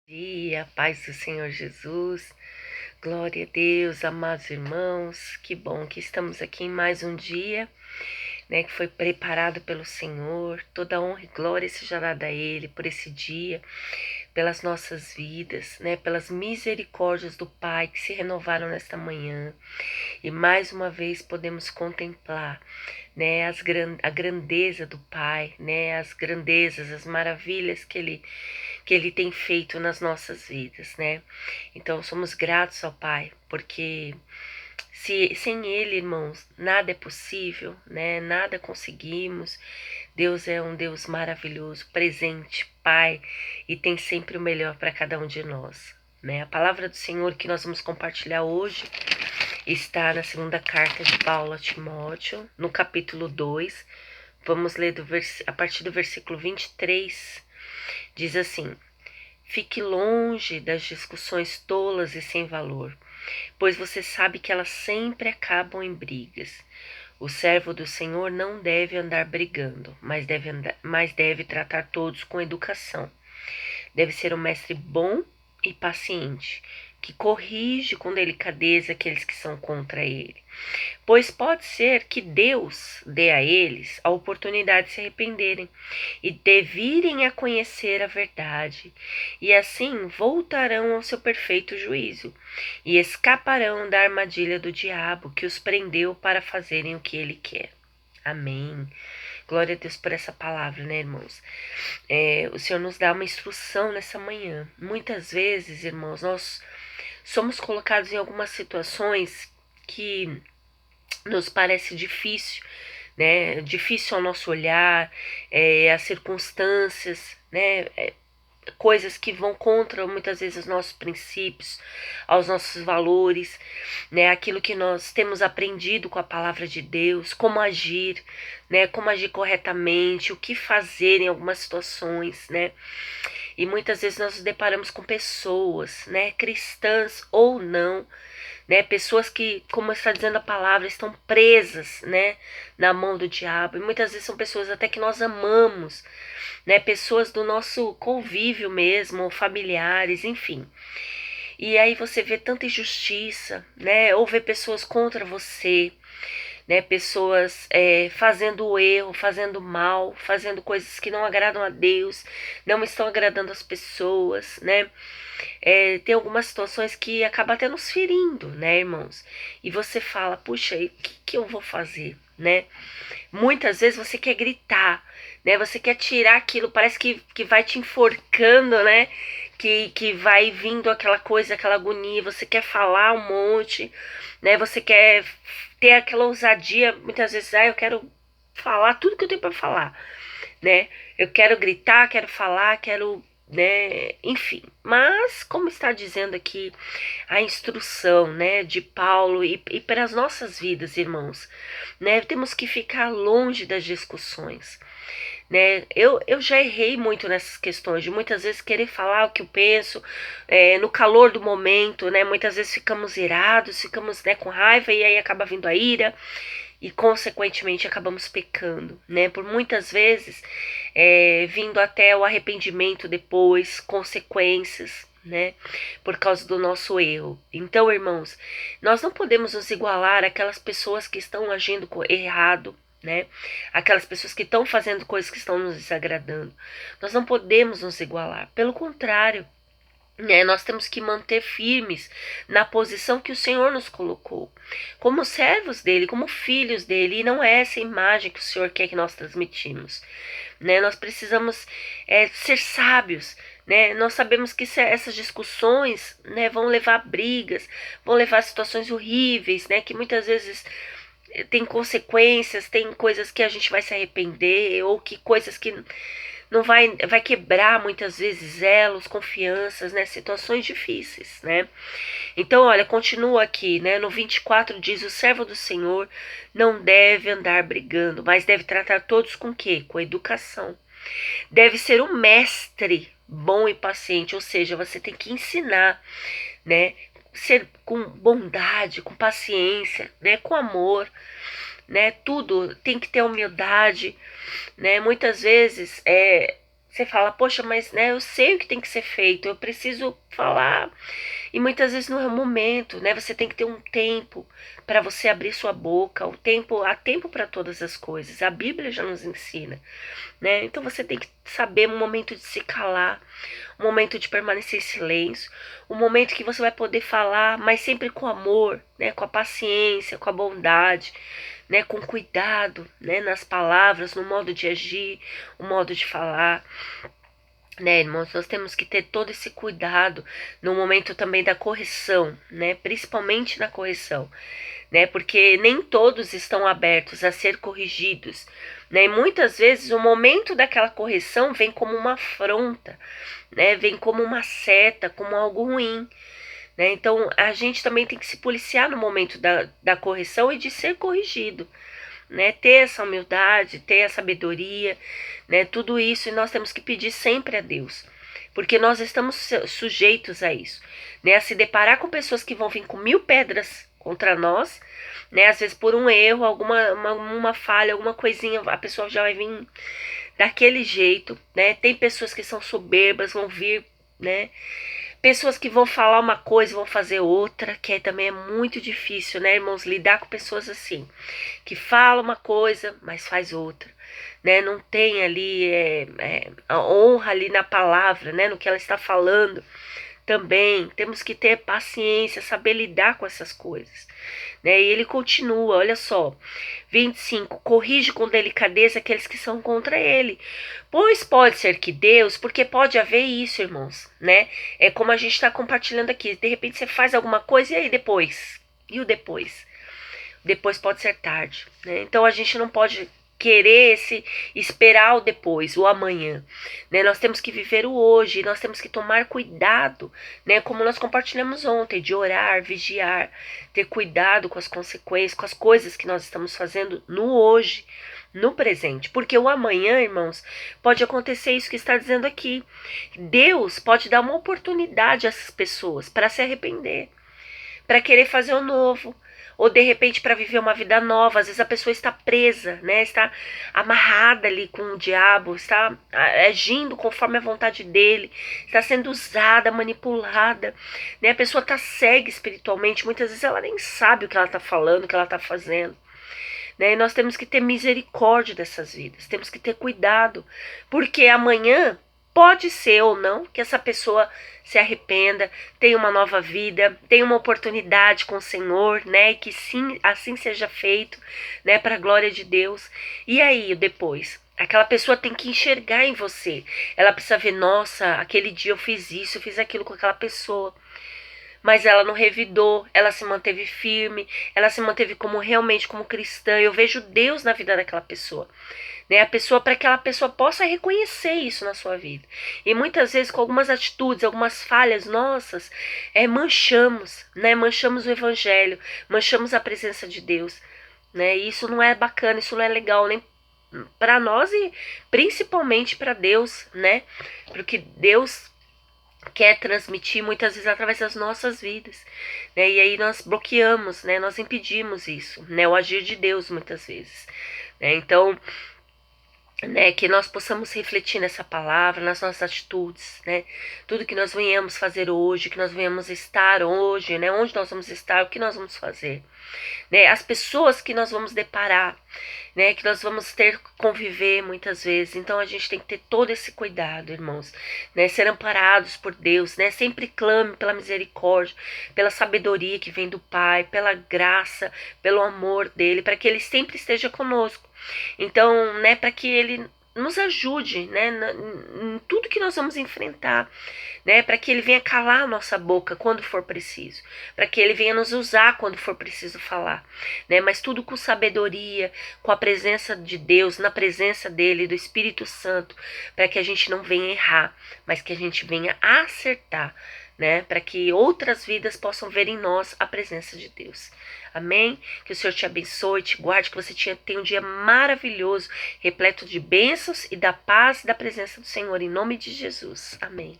Dia, paz do Senhor Jesus, glória a Deus, amados irmãos, que bom que estamos aqui em mais um dia, né, que foi preparado pelo Senhor. Toda honra e glória seja dada a Ele por esse dia, pelas nossas vidas, né, pelas misericórdias do Pai que se renovaram nesta manhã. E mais uma vez podemos contemplar, né, a grandeza do Pai, né, as grandezas, as maravilhas que ele tem feito nas nossas vidas, né? Então somos gratos ao Pai, porque sem Ele, irmãos, nada é possível, né? Nada conseguimos. Deus é um Deus maravilhoso, presente, Pai, e tem sempre o melhor para cada um de nós, né? A palavra do Senhor que nós vamos compartilhar hoje está na segunda carta de Paulo a Timóteo, no capítulo 2. Vamos ler a partir do versículo 23. Diz assim: Fique longe das discussões tolas e sem valor, pois você sabe que elas sempre acabam em brigas. O servo do Senhor não deve andar brigando, mas deve tratar todos com educação. Deve ser um mestre bom e paciente, que corrige com delicadeza aqueles que são contra ele. Pois pode ser que Deus dê a eles a oportunidade de se arrependerem e de virem a conhecer a verdade, e assim voltarão ao seu perfeito juízo, e escaparão da armadilha do diabo que os prendeu para fazerem o que ele quer. Amém. Glória a Deus por essa palavra, né, irmãos? O Senhor nos dá uma instrução nessa manhã. Muitas vezes, irmãos, nós somos colocados em algumas situações que nos parece difícil, né? Difícil ao nosso olhar, as circunstâncias, né? Coisas que vão contra muitas vezes os nossos princípios, aos nossos valores, né? Aquilo que nós temos aprendido com a palavra de Deus, como agir, né? Como agir corretamente, o que fazer em algumas situações, né? E muitas vezes nós nos deparamos com pessoas, né? Cristãs ou não, né? Pessoas que, como está dizendo a palavra, estão presas, né, na mão do diabo. E muitas vezes são pessoas até que nós amamos, né? Pessoas do nosso convívio mesmo, familiares, enfim. E aí você vê tanta injustiça, né? Ou vê pessoas contra você, né? Pessoas fazendo o erro, fazendo mal, fazendo coisas que não agradam a Deus, não estão agradando as pessoas, né? Tem algumas situações que acaba até nos ferindo, né, irmãos? E você fala, puxa, o que eu vou fazer, né? Muitas vezes você quer gritar, né? Você quer tirar aquilo, parece que vai te enforcando, né? Que vai vindo aquela coisa, aquela agonia, você quer falar um monte, né? Você quer ter aquela ousadia, muitas vezes, eu quero falar tudo que eu tenho para falar, né? Eu quero gritar, quero falar, quero, né? Enfim. Mas, como está dizendo aqui a instrução, né, de Paulo e para as nossas vidas, irmãos, né? Temos que ficar longe das discussões, né? Eu já errei muito nessas questões, de muitas vezes querer falar o que eu penso, no calor do momento, né? Muitas vezes ficamos irados, ficamos, né, com raiva e aí acaba vindo a ira e consequentemente acabamos pecando, né? Por muitas vezes vindo até o arrependimento depois, consequências, né? Por causa do nosso erro. Então, irmãos, nós não podemos nos igualar àquelas pessoas que estão agindo errado, né? Aquelas pessoas que estão fazendo coisas que estão nos desagradando. Nós não podemos nos igualar. Pelo contrário, né, nós temos que manter firmes na posição que o Senhor nos colocou, como servos dele, como filhos dele, e não é essa imagem que o Senhor quer que nós transmitimos, né? Nós precisamos ser sábios, né? Nós sabemos que essas discussões, né, vão levar a brigas, vão levar a situações horríveis, né? Que muitas vezes tem consequências, tem coisas que a gente vai se arrepender, ou que coisas que não vai quebrar muitas vezes elos, confianças, né? Situações difíceis, né? Então, olha, continua aqui, né? No 24 diz: o servo do Senhor não deve andar brigando, mas deve tratar todos com quê? Com educação. Deve ser um mestre bom e paciente, ou seja, você tem que ensinar, né? Ser com bondade, com paciência, né? Com amor, né? Tudo tem que ter humildade, né? Muitas vezes Você fala, poxa, mas né, eu sei o que tem que ser feito, eu preciso falar. E muitas vezes não é o momento, né? Você tem que ter um tempo para você abrir sua boca. Há tempo para todas as coisas. A Bíblia já nos ensina, né? Então você tem que saber um momento de se calar, um momento de permanecer em silêncio, um momento que você vai poder falar, mas sempre com amor, né? Com a paciência, com a bondade, né? Com cuidado, né? Nas palavras, no modo de agir, o modo de falar. Né, irmãos, nós temos que ter todo esse cuidado no momento também da correção, né? Principalmente na correção, né? Porque nem todos estão abertos a ser corrigidos, né? E muitas vezes o momento daquela correção vem como uma afronta, né? Vem como uma seta, como algo ruim, né? Então a gente também tem que se policiar no momento da correção e de ser corrigido, né? Ter essa humildade, ter a sabedoria, né? Tudo isso, e nós temos que pedir sempre a Deus, porque nós estamos sujeitos a isso, né? A se deparar com pessoas que vão vir com 1000 pedras contra nós, né? Às vezes por um erro, uma falha, alguma coisinha, a pessoa já vai vir daquele jeito, né? Tem pessoas que são soberbas, vão vir, né? Pessoas que vão falar uma coisa e vão fazer outra, que também é muito difícil, né, irmãos? Lidar com pessoas assim, que falam uma coisa, mas faz outra, né? Não tem ali a honra ali na palavra, né? No que ela está falando. Também temos que ter paciência, saber lidar com essas coisas, né? E ele continua, olha só, 25, corrige com delicadeza aqueles que são contra ele, pois pode ser que Deus, porque pode haver isso, irmãos, né? É como a gente está compartilhando aqui, de repente você faz alguma coisa e aí depois? E o depois? Depois pode ser tarde, né? Então a gente não pode querer esperar o depois, o amanhã, né? Nós temos que viver o hoje, nós temos que tomar cuidado, né? Como nós compartilhamos ontem, de orar, vigiar, ter cuidado com as consequências, com as coisas que nós estamos fazendo no hoje, no presente, porque o amanhã, irmãos, pode acontecer isso que está dizendo aqui. Deus pode dar uma oportunidade a essas pessoas para se arrepender, para querer fazer o novo, ou de repente para viver uma vida nova. Às vezes a pessoa está presa, né? Está amarrada ali com o diabo, está agindo conforme a vontade dele, está sendo usada, manipulada, né? A pessoa está cega espiritualmente, muitas vezes ela nem sabe o que ela está falando, o que ela está fazendo, né? E nós temos que ter misericórdia dessas vidas, temos que ter cuidado, porque amanhã pode ser ou não que essa pessoa se arrependa, tenha uma nova vida, tenha uma oportunidade com o Senhor, né? E que sim, assim seja feito, né? Para a glória de Deus. E aí, depois? Aquela pessoa tem que enxergar em você. Ela precisa ver, nossa, aquele dia eu fiz isso, eu fiz aquilo com aquela pessoa. Mas ela não revidou, ela se manteve firme, ela se manteve como realmente como cristã. Eu vejo Deus na vida daquela pessoa, né? A pessoa, para que aquela pessoa possa reconhecer isso na sua vida. E muitas vezes com algumas atitudes, algumas falhas nossas, manchamos, né? Manchamos o evangelho, manchamos a presença de Deus, né? E isso não é bacana, isso não é legal nem para nós e principalmente para Deus, né? Porque Deus quer transmitir muitas vezes através das nossas vidas, né? E aí nós bloqueamos, né? Nós impedimos isso, né? O agir de Deus muitas vezes, né? Então, né, que nós possamos refletir nessa palavra, nas nossas atitudes, né? Tudo que nós venhamos fazer hoje, que nós venhamos estar hoje, né? Onde nós vamos estar, o que nós vamos fazer, né? As pessoas que nós vamos deparar, né? Que nós vamos ter que conviver muitas vezes. Então a gente tem que ter todo esse cuidado, irmãos, né? Ser amparados por Deus, né? Sempre clame pela misericórdia, pela sabedoria que vem do Pai, pela graça, pelo amor dele, para que ele sempre esteja conosco. Então, né, para que ele nos ajude, né, em tudo que nós vamos enfrentar, né, para que ele venha calar a nossa boca quando for preciso, para que ele venha nos usar quando for preciso falar, né, mas tudo com sabedoria, com a presença de Deus, na presença dele, do Espírito Santo, para que a gente não venha errar, mas que a gente venha acertar, né, para que outras vidas possam ver em nós a presença de Deus. Amém? Que o Senhor te abençoe, te guarde, que você tenha um dia maravilhoso, repleto de bênçãos e da paz e da presença do Senhor, em nome de Jesus. Amém.